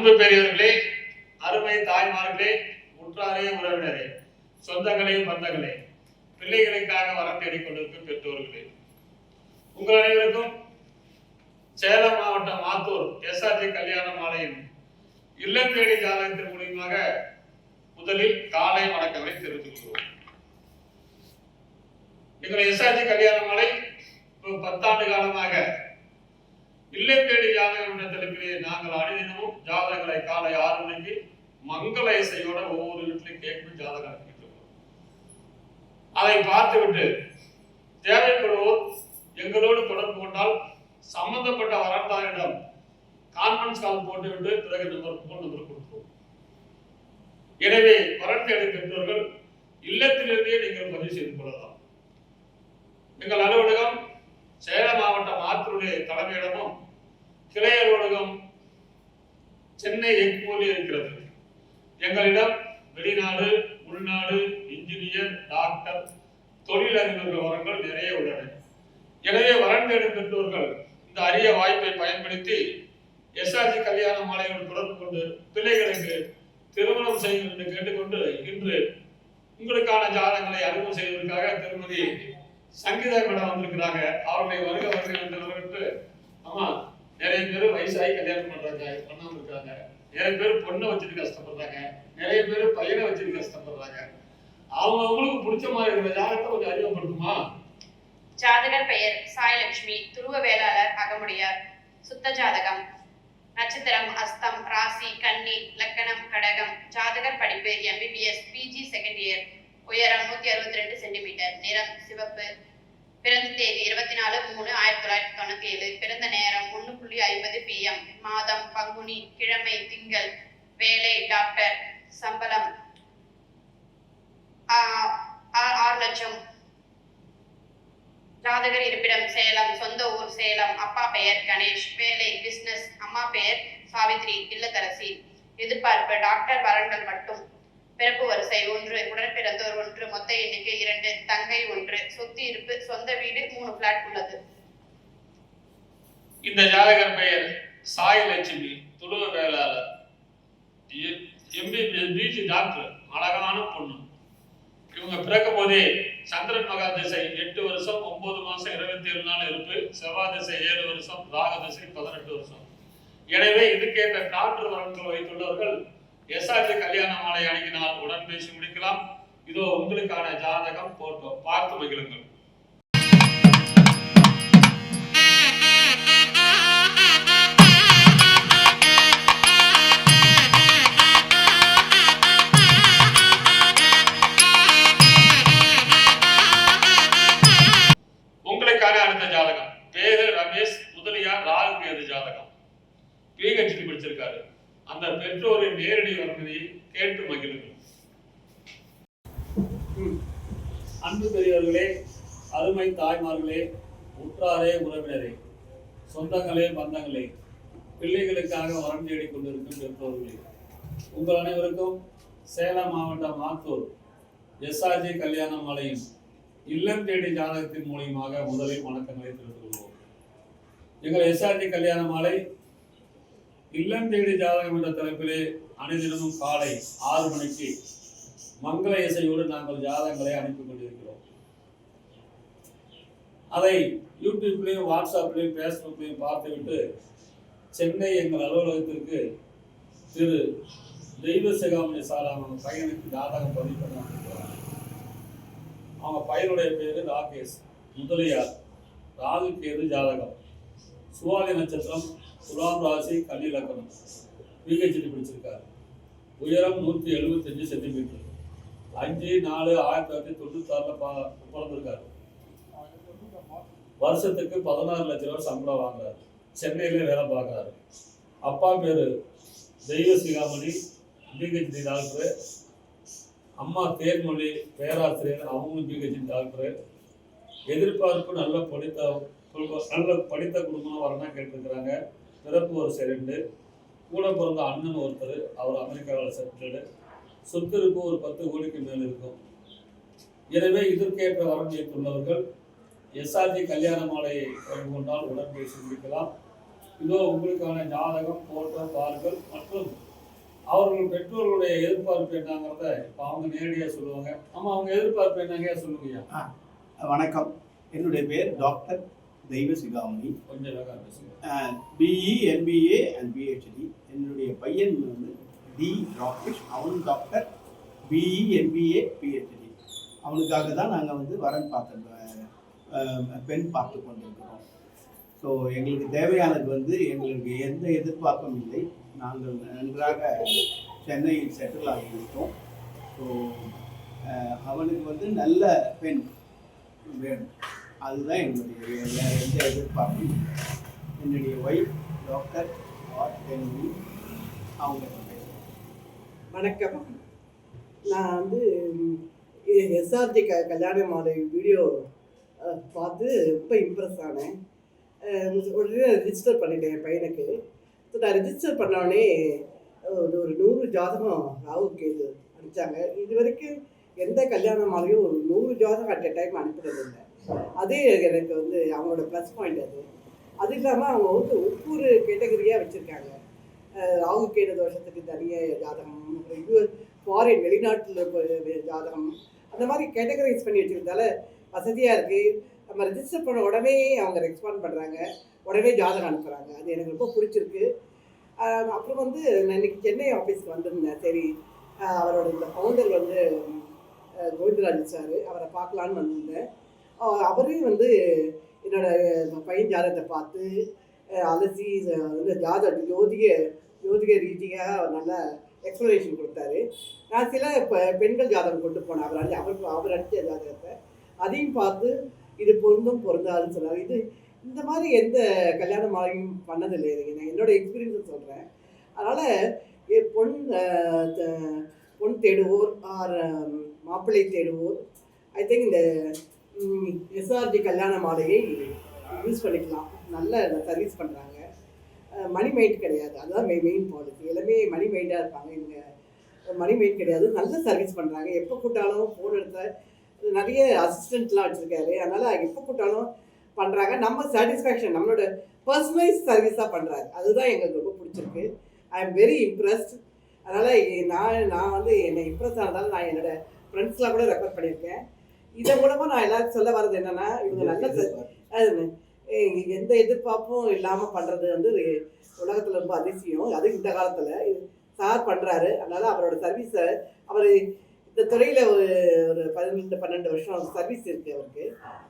அன்பு பெரியவர்களே, அருமை தாய்மார்களே, உற்றாரே, உறவினரே, சொந்தங்களே, பந்தங்களே, பிள்ளைகளுக்காக வரம் தேடிக் கொண்டிருக்கும் பெற்றோர்களே, உங்கள் அனைவருக்கும் சேலம் மாவட்டம் ஆத்தூர் எஸ்ஆர்ஜி கல்யாண மாலையின் இல்லம் தேடி ஜாதகத்தின் மூலியமாக முதலில் காலை வணக்கங்களை தெரிவித்துக் கொள்வோம். எங்கள் எஸ்ஆர்ஜி கல்யாண மாலை 10 ஆண்டு காலமாக இல்லம் தேடி ஜாதகம் என்ற தலைப்பிலே நாங்கள் அனைதினமும் ஜாதகங்களை காலை 6 மணிக்கு மங்கள இசையோட ஒவ்வொரு வீட்டிலையும் கேட்கும் ஜாதகம் அனுப்பிட்டு இருக்கோம். அதை பார்த்துவிட்டு தேவைப்படுவோர் எங்களோடு தொடர்பு கொண்டால் சம்பந்தப்பட்ட வரந்தாரிடம் கான்ஃபரன்ஸ் கால் போட்டுவிட்டு பிறகு ஃபோன் நம்பர் கொடுப்போம். எனவே வரன் தேடி பெற்றோர்கள் இல்லத்திலிருந்தே நீங்கள் பதிவு செய்து கொள்ளலாம். எங்கள் அலுவலகம் சேலம் மாவட்டம் ஆத்தூருடைய தலைமையிடமும் கிளை அலுவலகம் சென்னை எக்மோரில் இருக்கிறது. எங்களிடம் வெளிநாடு, உள்நாடு, இன்ஜினியர், டாக்டர், தொழிலதிபர்கள் வரங்கள் நிறைய உள்ளன. எனவே வரன் தேடும் பெற்றோர்கள் இந்த அரிய வாய்ப்பை பயன்படுத்தி எஸ்ஆர்ஜி கல்யாண மாலையோடு தொடர்பு கொண்டு பிள்ளைகளுக்கு திருமணம் செய்யும் என்று கேட்டுக்கொண்டு இன்று உங்களுக்கான ஜாதகங்களை அறிமுகம் செய்வதற்காக திருமதி சங்கீதா மேடம் வந்திருக்கிறாங்க. அவர்களை வருக என்று வரவேற்று, ஆமா, நிறைய பேர் வயசாகி கல்யாணம் பண்ணாம இருக்காங்க, நிறைய பேர் பொண்ணை வச்சுட்டு கஷ்டப்படுறாங்க, நிறைய பேர் பையனை வச்சுட்டு கஷ்டப்படுறாங்க. அவங்களுக்கு பிடிச்ச மாதிரி இருக்கிற ஜாதகத்தை கொஞ்சம் அறிமுகப்படுத்துமா? ஜாதகர் பெயர் சாய்லட்சுமி, துருவ வேளாளர், அகமுடையார். சுத்த ஜாதகம். நட்சத்திரம் அஸ்தம், ராசி கன்னி, லக்கணம் கடகம். ஜாதகர் படிப்பு எம்பிபிஎஸ், பிஜி செகண்ட் இயர். உயரம் 162 சென்டிமீட்டர். நிறம் சிவப்பு. பிறந்த தேதி 24/3/1997. பிறந்த நேரம் 1:50 PM. மாதம் பங்குனி. கிழமை திங்கள். வேலை டாக்டர். சம்பளம் 6 லட்சம். ஜாதகர் இருப்பிடம் சேலம். சொந்த ஊர் சேலம். அப்பா பெயர் கணேஷ். வேலை பிசினஸ். அம்மா பெயர் சாவித்ரி, இல்லத்தரசி. எதிர்பார்ப்பு டாக்டர் வரன்கள் மட்டும். பிறப்பு வரிசை 1, உடன் பிறந்தோர் 1, மொத்த எண்ணிக்கை 2, தங்கை 1. சொத்து இருப்பு சொந்த வீடு 3 பிளாட் உள்ளது. இந்த ஜாதகர் பெயர் சாய்லட்சுமி, துருவ வேளாளர், எம்பிபிஎஸ் டாக்டர், அழகான பொண்ணு. இவங்க பிறக்கும் போதே சந்திரன் மகா திசை 8 வருஷம் 9 மாசம் 27 நாள் இருப்பு, செவ்வாய் திசை 7 வருஷம், ராக திசை 18 வருஷம். எனவே இதுக்கேற்ற டாக்டர் வரன்கள் வைத்துள்ளவர்கள் எஸ்ஆர்ஜி கல்யாண மாலை அணுகினால் உடன் பேசி முடிக்கலாம். இதோ உங்களுக்கான ஜாதகம் போட்டோ, பார்த்து மகிழுங்கள். உங்களுக்கான அடுத்த ஜாதகம். பேரு ரமேஷ், முதலியார், ராகு கேது ஜாதகம். பிஹெச்டி படிச்சிருக்காரு. அந்த பெற்றோரின் நேரடி வரங்களை கேட்டு மகிழுங்கள். அன்பு பெரியவர்களே, அருமை தாய்மார்களே, உற்றாரே, உறவினரே, சொந்தங்களே, பந்தங்களே, பிள்ளைகளுக்காக வரம் தேடிக் கொண்டிருக்கும் பெற்றோர்களே, உங்கள் அனைவருக்கும் சேலம் மாவட்டம் ஆத்தூர் எஸ்ஆர்ஜி கல்யாண மாலையின் இல்லம் தேடி ஜாதகத்தின் மூலியமாக முதலில் வணக்கங்களை தெரிவித்துக் கொள்வோம். எங்கள் எஸ்ஆர்ஜி கல்யாண மாலை இல்லம் தேடி ஜாதகம் என்ற தலைப்பிலே அனைதினமும் காலை 6 மணிக்கு மங்கள இசையோடு நாங்கள் ஜாதகங்களை அனுப்பி கொண்டிருக்கிறோம். அதை யூடியூப்லையும், வாட்ஸ்அப்லையும், ஃபேஸ்புக்லையும் பார்த்துவிட்டு சென்னை எங்கள் அலுவலகத்திற்கு திரு தெய்வ சிகாமணி சார் அவங்க பையனுக்கு ஜாதகம் பதிவு பண்ண வந்திருக்கிறாங்க. அவங்க பையனுடைய பேரு ராகேஷ், முதலியார், ராகு கேது ஜாதகம், சுவாதி நட்சத்திரம், துலாம் ராசி, கன்னி லக்னம். பிஹெச்டி படிச்சிருக்காரு. உயரம் 175 சென்டிமீட்டர். 5/4/1996 பிறந்திருக்காரு. வருஷத்துக்கு 16 லட்சம் ரூபாய் சம்பளம் வாங்குறாரு. சென்னையில வேலை பார்க்குறாரு. அப்பா பேரு தெய்வ சிகாமணி, பிஹெச்டி டாக்டரு. அம்மா தேன்மொழி, பேராசிரியர், அவங்களும் பிஹெச்டி டாக்டரு. எதிர்பார்ப்பு நல்ல படித்த குடும்பம் வரணும் கேட்டிருக்கிறாங்க. பிறப்பு வரிசை 2, கூட பிறந்த அண்ணன் ஒருத்தர், அவர் அமெரிக்காவில் செட்டில்டு. சொத்து இருப்பு ஒரு 10 கோடிக்கு மேல் இருக்கும். எனவே இதற்கேற்ற வரம் வைத்துள்ளவர்கள் எஸ்ஆர்ஜி கல்யாண மாலையை தொடர்பு கொண்டால் உடன் பேசி முடிக்கலாம். இதோ உங்களுக்கான ஜாதகம், போட்டோ, பார்கள் மற்றும் அவர்கள் பெற்றோர்களுடைய எதிர்பார்ப்பு என்னங்கிறத இப்போ அவங்க நேரடியாக சொல்லுவாங்க. ஆமாம், அவங்க எதிர்பார்ப்பு என்னங்க சொல்லுங்கய்யா. வணக்கம், என்னுடைய பேர் டாக்டர் தெய்வ சிகாமணி. கொஞ்சம் வேகமாக பேசுங்க. BE, MBA and PhD. என்னுடைய பையன் வந்து டி ராகேஷ், அவன் டாக்டர், பிஇ, எம்பிஏ, பிஹெச்டி. அவனுக்காக தான் நாங்கள் வந்து வரன் பெண் பார்த்து கொண்டிருக்கிறோம். ஸோ எங்களுக்கு தேவையானது வந்து எங்களுக்கு எந்த எதிர்பார்ப்பும் இல்லை. நாங்கள் நன்றாக சென்னையில் செட்டில் ஆகிவிட்டோம். ஸோ அவனுக்கு வந்து நல்ல பெண் வேணும், அதுதான் என்னுடைய எந்த எதிர்பார்ப்பும் இல்லை. என்னுடைய ஒய்ஃப் டாக்டர் தென்மொழி, அவங்க பேசுகிறேன். வணக்கம். நான் வந்து எஸ்ஆர்ஜி கல்யாண மாலை வீடியோ பார்த்து ரொம்ப இம்ப்ரெஸ் ஆனேன். உடனே ரிஜிஸ்டர் பண்ணிட்டேன் என் பையனுக்கு. ஸோ நான் ரிஜிஸ்டர் பண்ணோடனே ஒரு 100 ஜாதகம் ராகு கேது அனுப்பிச்சாங்க. இது வரைக்கும் எந்த கல்யாண மாலையும் ஒரு 100 ஜாதகம் அட் எ டைம் அனுப்பினதில்லை. அதே எனக்கு வந்து அவங்களோட ப்ளஸ் பாயிண்ட் அது. அது இல்லாமல் அவங்க வந்து ஒவ்வொரு கேட்டகரியாக வச்சுருக்காங்க. ராகு கேது தோஷத்துக்கு தனியாக ஜாதகம், அப்புறம் ஃபாரின் வெளிநாட்டில் ஜாதகம், அந்த மாதிரி கேட்டகரைஸ் பண்ணி வச்சுருந்தால வசதியாக இருக்குது. நம்ம ரிஜிஸ்டர் பண்ண உடனே அவங்க ரெஸ்பாண்ட் பண்ணுறாங்க, உடனே ஜாதகம் அனுப்புகிறாங்க. அது எனக்கு ரொம்ப பிடிச்சிருக்கு. அப்புறம் வந்து நான் இன்றைக்கி சென்னை ஆஃபீஸ்க்கு வந்திருந்தேன். சரி, அவரோட இந்த ஃபவுண்டர் வந்து கோவிந்தராஜ் சார், அவரை பார்க்கலான்னு வந்திருந்தேன். அவரே வந்து என்னோட பையன் ஜாதகத்தை பார்த்து அலசி வந்து ஜோதிக ரீதியாக நல்ல எக்ஸ்ப்ளனேஷன் கொடுத்தாரு. நான் சில பெண்கள் ஜாதகம் கொண்டு போனேன். அவர் அடித்த ஜாதகத்தை அதையும் பார்த்து இது பொருந்தாதுன்னு சொன்னார். இந்த மாதிரி எந்த கல்யாண மாலையும் பண்ணதில்லை. நான் என்னோட எக்ஸ்பீரியன்ஸை சொல்கிறேன். அதனால் பொன் தேடுவோர் ஆர் மாப்பிள்ளை தேடுவோர் ஐ திங்க் இந்த எஸ்ஆர்ஜி கல்யாண மாலையை யூஸ் பண்ணிக்கலாம். நல்ல சர்வீஸ் பண்ணுறாங்க. மணி மைண்ட் கிடையாது, அதுதான் மெயின் பாலிசி. எல்லாமே மணி மைண்டாக இருப்பாங்க. இவங்க மணி மைண்ட் கிடையாது, நல்ல சர்வீஸ் பண்ணுறாங்க. எப்போ கூட்டாலும் ஃபோன் எடுத்த நிறைய அசிஸ்டண்ட்லாம் வச்சுருக்காரு. அதனால் எப்போ கூட்டாலும் பண்ணுறாங்க. நம்ம சாட்டிஸ்ஃபேக்ஷன், நம்மளோட பர்சனலைஸ் சர்வீஸாக பண்ணுறாரு. அதுதான் எங்களுக்கு ரொம்ப பிடிச்சிருக்கு. I am very impressed. அதனால் நான் வந்து என்னை இம்ப்ரெஸ் ஆனதால் நான் என்னோடய ஃப்ரெண்ட்ஸ்லாம் கூட ரெஃபர் பண்ணியிருக்கேன். இதன் மூலமாக நான் எல்லாருக்கும் சொல்ல வர்றது என்னென்னா, இவங்க நல்ல எந்த எதிர்பார்ப்பும் இல்லாமல் பண்ணுறது வந்து உலகத்தில் ரொம்ப அதிசயம். அது இந்த காலத்தில் சார் பண்ணுறாரு. அதனால் அவரோட சர்வீஸை அவர் இந்த துறையில் ஒரு 12 வருஷம் சர்வீஸ் இருக்குது அவருக்கு.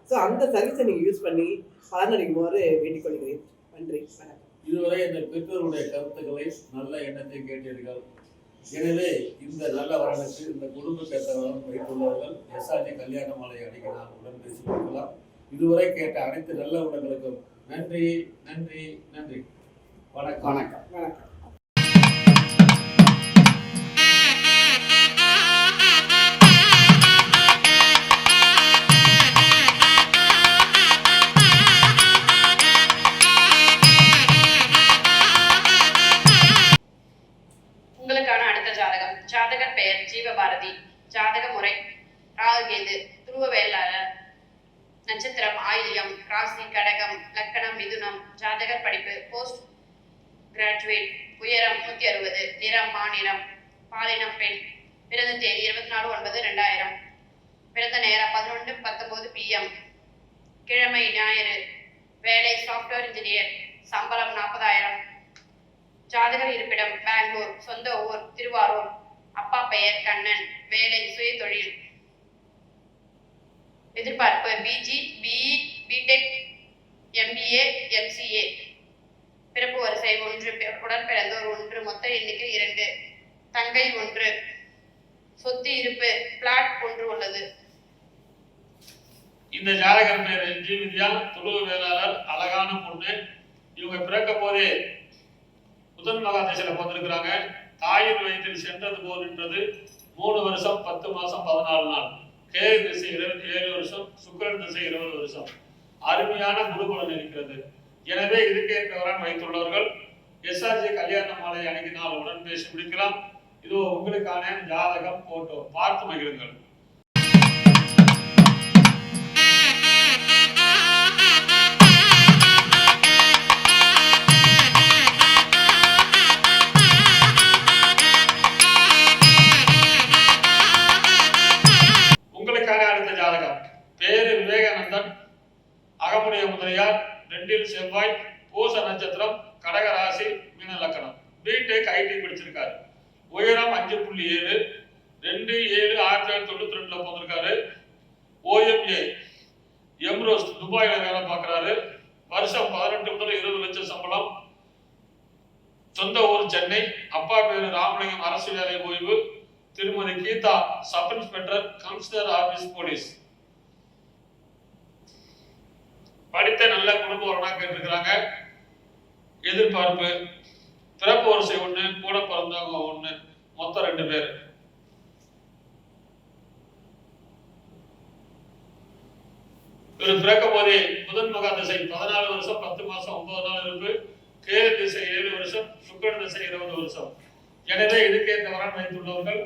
ஸோ அந்த சர்வீஸை நீங்கள் யூஸ் பண்ணி பலனடைக்குமாறு வேண்டிக் கொள்கிறேன். நன்றி, வணக்கம். இதுவரை இந்த பெற்றோருடைய கருத்துக்களை நல்ல எண்ணத்தை கேட்டீர்கள். எனவே இந்த நல்ல வரனுக்கு இந்த குடும்பத்தை வைத்துள்ளவர்கள் எஸ்ஆர்ஜி கல்யாண மாலை அணிக்கு நான் உடன் பேசி கொடுக்கலாம். இதுவரை கேட்ட அனைத்து நல்ல உள்ளங்களுக்கும் நன்றி, நன்றி, நன்றி. வணக்கம். வணக்கம். வணக்கம். உங்களுக்கான அடுத்த ஜாதகம். ஜாதகர் பெயர் ஜீவபாரதி. ஜாதக முறை ராகுகேது. துருவ வேளாளர். நட்சத்திரம் ஆயில்யம். ராசி கடகம். லக்கணம் மிதுனம். ஜாதகர் படிப்பு போஸ்ட் கிராஜுவேட். உயரம் 160. நிறம் மாநிறம். பாலினம் பெண். பிறந்த தேதி 24/9/2000. பிறந்த நேரம் 11:19 PM. கிழமை ஞாயிறு. வேலை சாஃப்ட்வேர் இன்ஜினியர். சம்பளம் 40,000. ஜாதகர் இருப்பிடம் பெங்களூர். சொந்த ஊர் திருவாரூர். அப்பா பெயர் கண்ணன். வேலை சுய தொழில். எதிர்பார்ப்பு PG, BE, BTech, MBA, MCA. பிறப்பு வரிசை 1. உடன் பிறந்தோர் 1. மொத்த எண்ணிக்கை 2. தங்கை 1. சொத்து இருப்பு பிளாட் 1 உள்ளது. இந்த ஜாதகர் பேர் ஜீவித்யா. துருவ வேளாளர். அழகான பொண்ணு. இவங்க பிறக்க போதே புதன் மகாதேசில பிறந்திருக்கிறாங்க. தாயின் வயிற்றில் சென்றது போல் நின்றது 3 வருஷம் 10 மாசம் 14 நாள். கேது திசை 27 வருஷம். சுக்கிரன் திசை 20 வருஷம். அருமையான குருபலன் இருக்கிறது. எனவே இதுக்கேற்றவரான் வைத்துள்ளவர்கள் எஸ்ஆர்ஜி கல்யாண மாலை அணுகினால் உடன் பேசி முடிக்கலாம். இது உங்களுக்கான ஜாதகம், போட்டோ பார்த்து மகிழுங்கள். விவேகானந்தன், அகமுடைய முதலியார், 2 செவ்வாய், பூச நட்சத்திரம், கடக ராசி, மீன லக்கணம். பிடெக் ஐடி படிச்சிருக்காரு. உயரம் 5.7, 2/7/1992 பிறந்திருக்காரு. OMA எம்ரோஸ்ட் துபாயில வேலை பார்க்கிறாரு. வருஷம் 18 முதல் 20 லட்சம் சம்பளம். சொந்த ஊர் சென்னை. அப்பா பேரு ராமலிங்கம், அரசு வேலை ஓய்வு. திருமதி Geetha, sub inspector, commissioner office, police. படித்த நல்ல குடும்ப வரனா கேட்டிருக்கிறாங்க. எதிர்பார்ப்பு பிறப்பு வரிசை 1, கூட பிறந்தவங்க 1, மொத்தம் 2 பேர். இவர் பிறக்கும் போதே புதன் மகா திசை 14 வருஷம் 10 மாசம் 9 நாள் இருப்பு. கேது திசை 7 வருஷம், சுக்கிரன் திசை 20 வருஷம். எனவே இதுக்கேற்ற வரன் வைத்துள்ளவர்கள்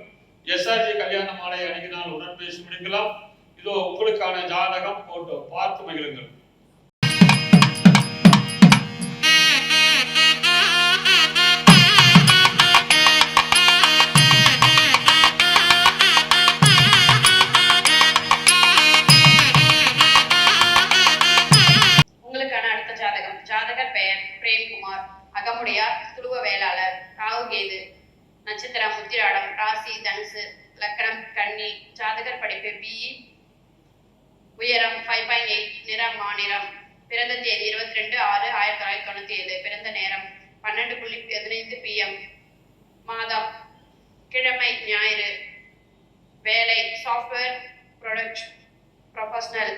SRG கல்யாண மாலை அணுகினால் உடன் பேசி முடிக்கலாம். இதோ உங்களுக்கான ஜாதகம் போட்டோ பார்த்து மகிழுங்கள். உங்களுக்கான அடுத்த ஜாதகம். ஜாதகர் பெயர் பிரேம்குமார், அகமுடையார், துருவ வேளாளர், ராகுகேது, நட்சத்திரம் உத்திராடம், ராசி தனுசு, லக்கணம் கன்னி. ஜாதகர் படிப்பு BE, உயரம் 5.8, நிறம் மாநிறம். பிறந்த தேதி 22/6/1997. பிறந்த நேரம் 12:15 PM. மாதம் கிழமை ஞாயிறு. வேலை சாஃப்ட்வேர் ப்ரொஃபஷனல்.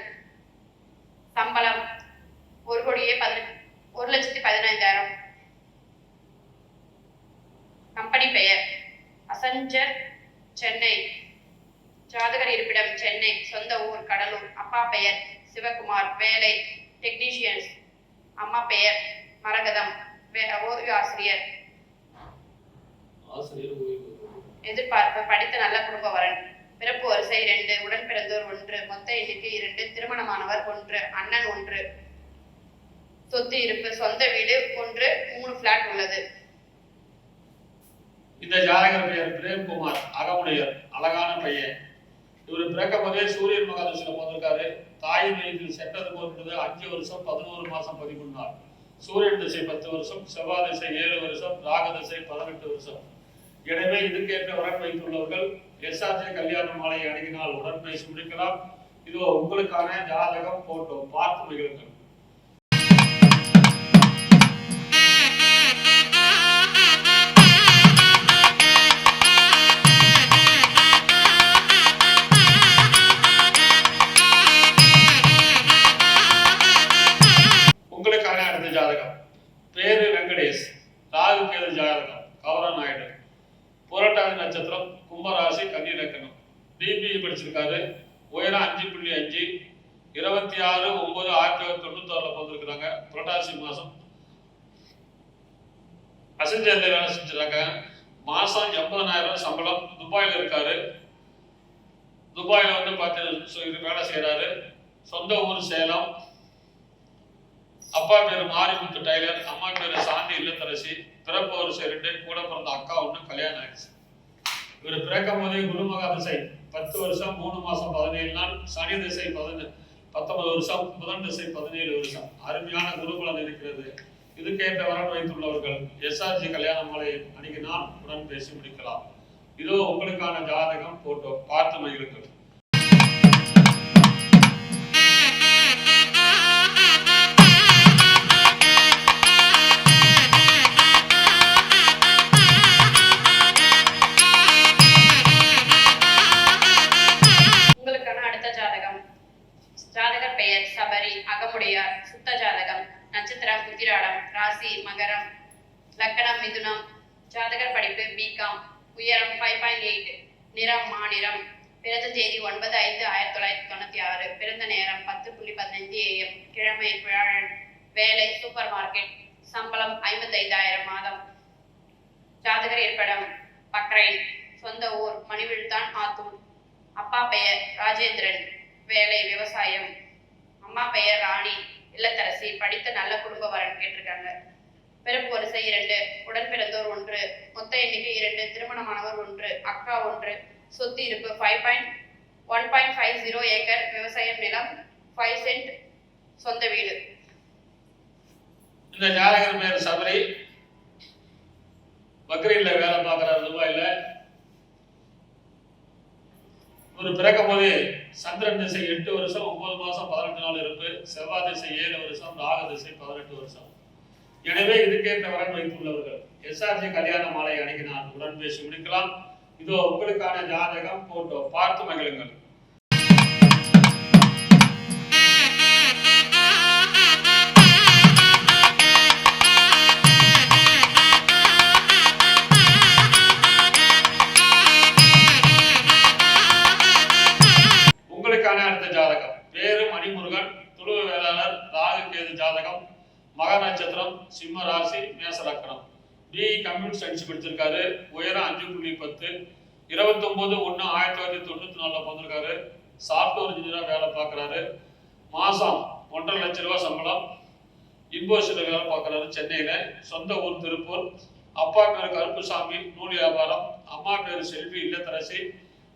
சம்பளம் 1,15,000. கம்பெனி பெயர் அசஞ்சர், சென்னை. ஜாதகர் இருப்பிடம் சென்னை. சொந்த ஊர் கடலூர். அப்பா பெயர் சிவகுமார், வேலை டெக்னீஷியன்ஸ். அம்மா பெயர் மரகதம், ஓய்வு ஆசிரியர். எதிர்பார்ப்பு படித்த நல்ல குடும்ப வரன். பிறப்பு வரிசை 2, உடன் பிறந்தோர் 1, மொத்த எண்ணிக்கை 2, திருமணமானவர் 1, அண்ணன் 1. சொத்து இருப்பு சொந்த வீடு 1, 3 பிளாட் உள்ளது. இந்த ஜாதகர் பெயர் பிரேம்குமார், அகமுடையர், அழகான பையன். இவர் பிறக்கும் போதே சூரியன் மகாதசியில பிறந்திருக்காரு. தாயின் வயிற்றில் செட்டது போன்றது 5 வருஷம் 11 மாசம் 13 நாள். சூரியன் திசை 10 வருஷம், செவ்வாய் திசை 7 வருஷம், ராகு திசை 18 வருஷம். எனவே இதுக்கேற்ற வரன் வைத்துள்ளவர்கள் SRG கல்யாண மாலை அணுகினால் உடன் பேசி முடிக்கலாம். இதோ உங்களுக்கான ஜாதகம் போட்டோ பார்த்து மகிழுங்கள். உங்களுக்கான அடுத்த ஜாதகம். பேரு வெங்கடேஷ், ராகு கேது ஜாதகம், கௌரவ நாயுடு. புரட்டாதி நட்சத்திரம், கும்பராசி, கன்னி லக்கணம். BBE படிச்சிருக்காரு. உயரம் 5.5, 26/9/1996 பிறந்திருக்கிறாங்க. புரட்டாசி மாசம் அசஞ்சர்ல வேலை செஞ்சிருக்காங்க. மாசம் 80,000 சம்பளம். துபாயில இருக்காரு. துபாயில வந்து வேலை செய்யறாரு. சொந்த ஊர் சேலம். அப்பா பேரு மாரிமுத்து டைலர், அம்மா பேரு சாந்தி இல்லத்தரசி. பிறப்பு வரிசை 2, கூட பிறந்த அக்கா 1, கல்யாணம் ஆயிடுச்சு. இவர் பிறக்கும் போதே குருமகா திசை 10 வருஷம் 3 மாசம் 17 நாள். சனி திசை 19 வருஷம், புதன் திசை 17 வருஷம். அருமையான குருகுலம் இருக்கிறது. இதுக்கேற்ற வரன் வைத்துள்ளவர்கள் SRG கல்யாண மாலை அணுகினால் உடன் பேசி முடிக்கலாம். இதோ உங்களுக்கான ஜாதகம் போட்டோ பார்த்து மகிழுங்கள். ஜாதகர் பெயர் சபரி, அகமுடையார், சுத்த ஜாதகம். நட்சத்திரம் உத்திராடம், ராசி மகரம், லக்கணம் மிதுனம். ஜாதகர் படிப்பு BCom, உயரம் 5.8, நிறம் மாநிறம். பிறந்த தேதி 9/5/1996. பிறந்த நேரம் 10:15 AM. கிழமை வியாழன். வேலை சூப்பர் மார்க்கெட். சம்பளம் 55,000 மாதம். ஜாதகர் இருப்பிடம் பக்ரைன். சொந்த ஊர் மணிவிழ்தான், ஆத்தூர். அப்பா பெயர் ராஜேந்திரன், வேலை விவசாயம். அம்மா பெயர் ராணி, இல்லத்தரசி. படித்த நல்ல குடும்ப வரன் கேட்டிருக்காங்க. பிறப்பு வரிசை 2, உடன் பிறந்தோர் 1, மொத்த எண்ணிக்கை 2, திருமணமானவர் 1, அக்கா 1. சொத்து இருப்பு 1.50 ஏக்கர் விவசாயம் நிலம், 5 சென்ட் சொந்த வீடு. இந்த ஜாதகர் பேர் சபரி, பக்ரீன்ல வேலை பார்க்கிறார் துபாயில. ஒரு பிறக்கும் போது சந்திரன் திசை 8 வருஷம் 9 மாசம் 18 நாள் இருப்பு, செவ்வாய் திசை 7 வருஷம், ராகு திசை 18 வருஷம். எனவே இதுக்கேற்ற வரன் வைத்துள்ளவர்கள் எஸ்ஆர்ஜி கல்யாண மாலை அணுகினால் உடன் பேசி முடிக்கலாம். இதோ உங்களுக்கான ஜாதகம் போட்டோ பார்த்து மகிழுங்கள். உங்களுக்கான அடுத்த ஜாதகம் பேரு மணிமுருகன், துளுவ வேளாளர், ராகு கேது ஜாதகம், மக நட்சத்திரம், சிம்ம ராசி, மேச லக்னம். பிஇ கம்ப்யூட்டர் சயின்ஸ் படிச்சிருக்காரு. உயரம் 5.10, 29/1/1994 பிறந்திருக்காரு. சாஃப்ட்வேர் இன்ஜினியரா வேலை பார்க்குறாரு. மாசம் 1.5 லட்சம் ரூபாய் சம்பளம். இன்போசில வேலை பார்க்குறாரு சென்னையில. சொந்த ஊர் திருப்பூர். அப்பா பேரு கருப்புசாமி, நூல் வியாபாரம். அம்மா பேரு செல்வி, இல்லத்தரசி.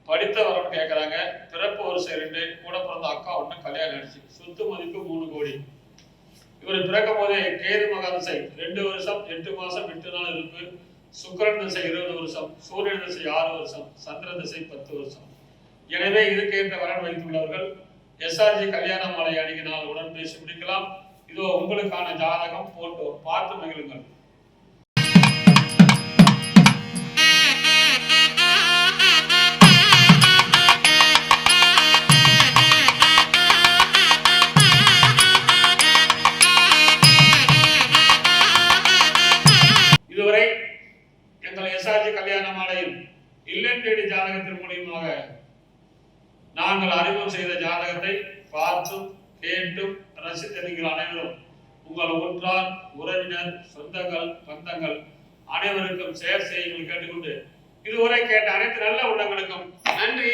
படித்த வரன்னு கேட்குறாங்க. பிறப்பு வருஷம் 2, கூட பிறந்த அக்கா 1, கல்யாணம் ஆயிடுச்சு. சொத்து மதிப்பு 3 கோடி. இவர் பிறக்கும் போதே கேது மகா திசை 2 வருஷம் 8 மாசம் 8 நாள் இருப்பு, சுக்கிரன் திசை 20 வருஷம், சூரியன் திசை 6 வருஷம், சந்திர திசை 10 வருஷம். எனவே இதுக்கேற்ற வரன் வைத்துள்ளவர்கள் எஸ்ஆர்ஜி கல்யாண மாலை அணுகினால் உடன் பேசி முடிக்கலாம். இதோ உங்களுக்கான ஜாதகம் போட்டோ பார்த்து மகிழுங்கள். இதுவரை எங்கள் எஸ்ஆர்ஜி கல்யாண மாலையில் இல்லம் தேடி ஜாதகத்தின் மூலியமாக நாங்கள் அறிமுகம் செய்த ஜாதகத்தை பார்த்தும் கேட்டும் ரசித்த நீங்கள் அனைவரும் உங்கள் உற்றார், உறவினர், சொந்தங்கள், பந்தங்கள் அனைவருக்கும் ஷேர் செய்யுங்கள் கேட்டுக்கொண்டு இதுவரை கேட்ட அனைத்து நல்ல உள்ளங்களுக்கும் நன்றி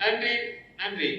நன்றி நன்றி.